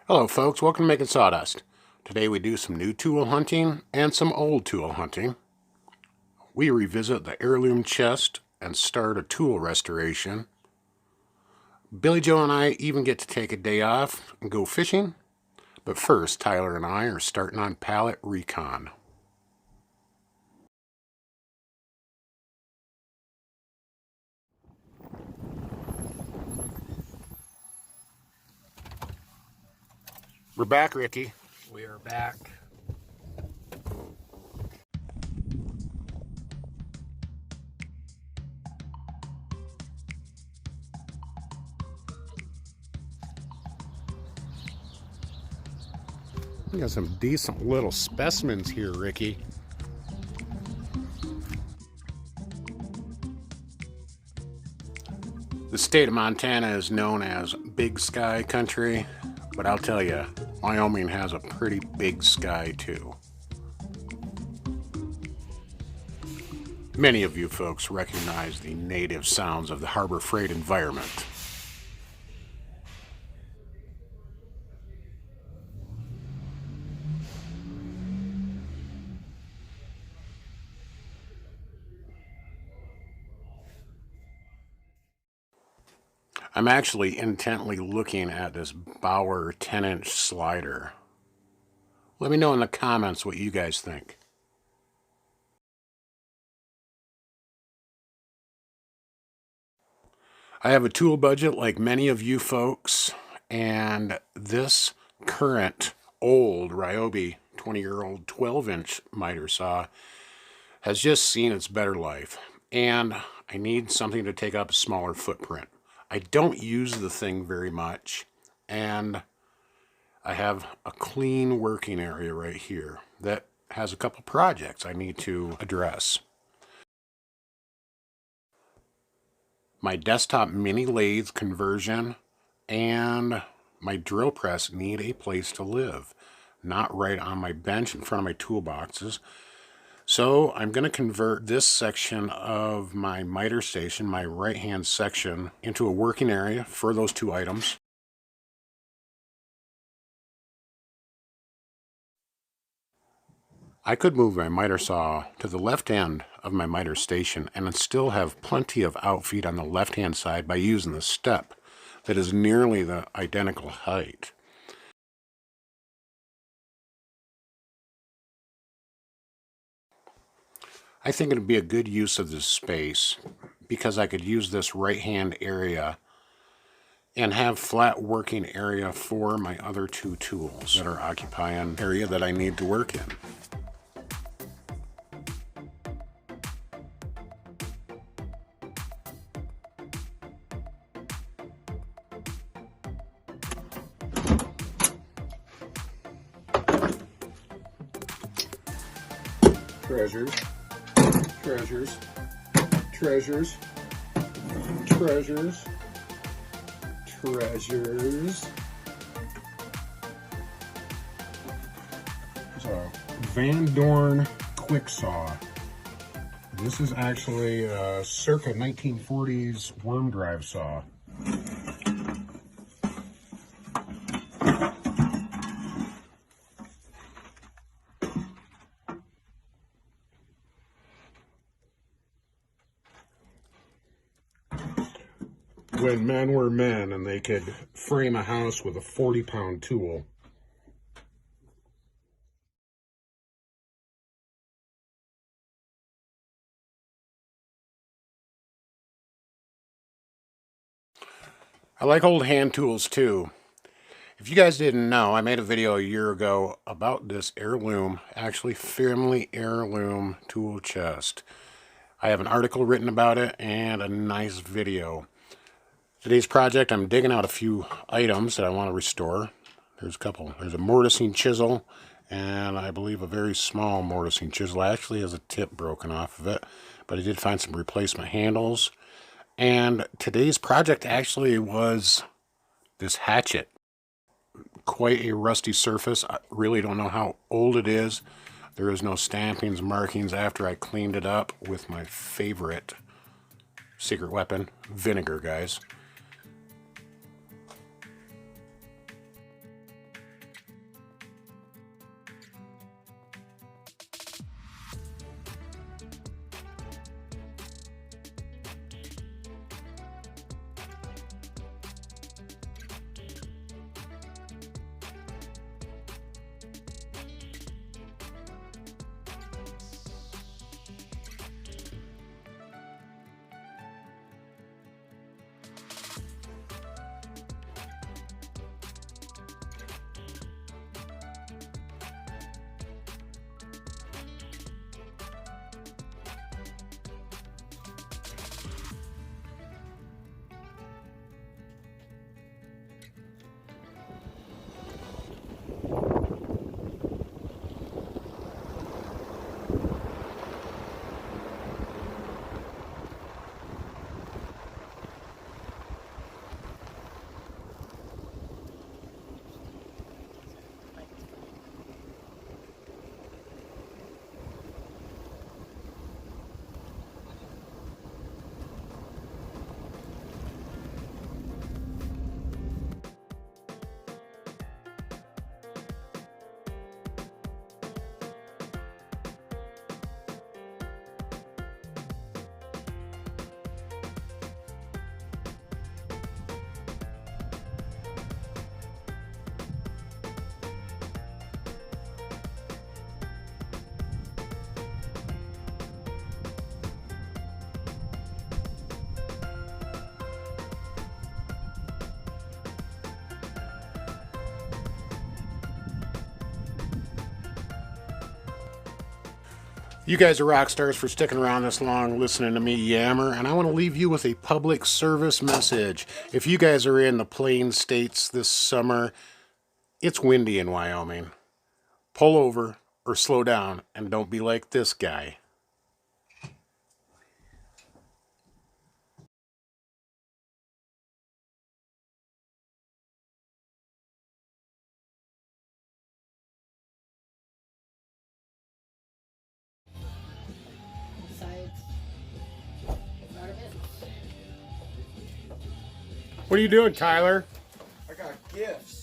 Hello folks, welcome to Making Sawdust. Today we do some new tool hunting and some old tool hunting. We revisit the heirloom chest and start a tool restoration. Billy Joe and I even get to take a day off and go fishing. But first, Tyler and I are starting on pallet recon. We're back, Ricky. We are back. We got some decent little specimens here, Ricky. The state of Montana is known as Big Sky Country, but I'll tell you, Wyoming has a pretty big sky too. Many of you folks recognize the native sounds of the Harbor Freight environment. I'm actually intently looking at this Bauer 10-inch slider. Let me know in the comments what you guys think. I have a tool budget like many of you folks, and this current old Ryobi 20-year-old 12-inch miter saw has just seen its better life, and I need something to take up a smaller footprint. I don't use the thing very much, and I have a clean working area right here that has a couple projects I need to address. My desktop mini lathe conversion and my drill press need a place to live, not right on my bench in front of my toolboxes. So I'm going to convert this section of my miter station, my right-hand section, into a working area for those two items. I could move my miter saw to the left end of my miter station and still have plenty of outfeed on the left-hand side by using the step that is nearly the identical height. I think it would be a good use of this space because I could use this right-hand area and have flat working area for my other two tools that are occupying area that I need to work in. Treasures, treasures, treasures, treasures, treasures. It's a Van Dorn quick saw. This is actually a circa 1940s worm drive saw. When men were men and they could frame a house with a 40-pound tool. I like old hand tools too. If you guys didn't know, I made a video a year ago about this heirloom, actually family heirloom tool chest. I have an article written about it and a nice video. Today's project, I'm digging out a few items that I want to restore. There's a couple. There's a mortising chisel, and I believe a very small mortising chisel. Actually has a tip broken off of it, but I did find some replacement handles. And today's project actually was this hatchet. Quite a rusty surface. I really don't know how old it is. There is no stampings, markings after I cleaned it up with my favorite secret weapon, vinegar, guys. You guys are rock stars for sticking around this long, listening to me yammer, and I want to leave you with a public service message. If you guys are in the Plains states this summer, it's windy in Wyoming. Pull over or slow down and don't be like this guy. What are you doing, Tyler? I got gifts.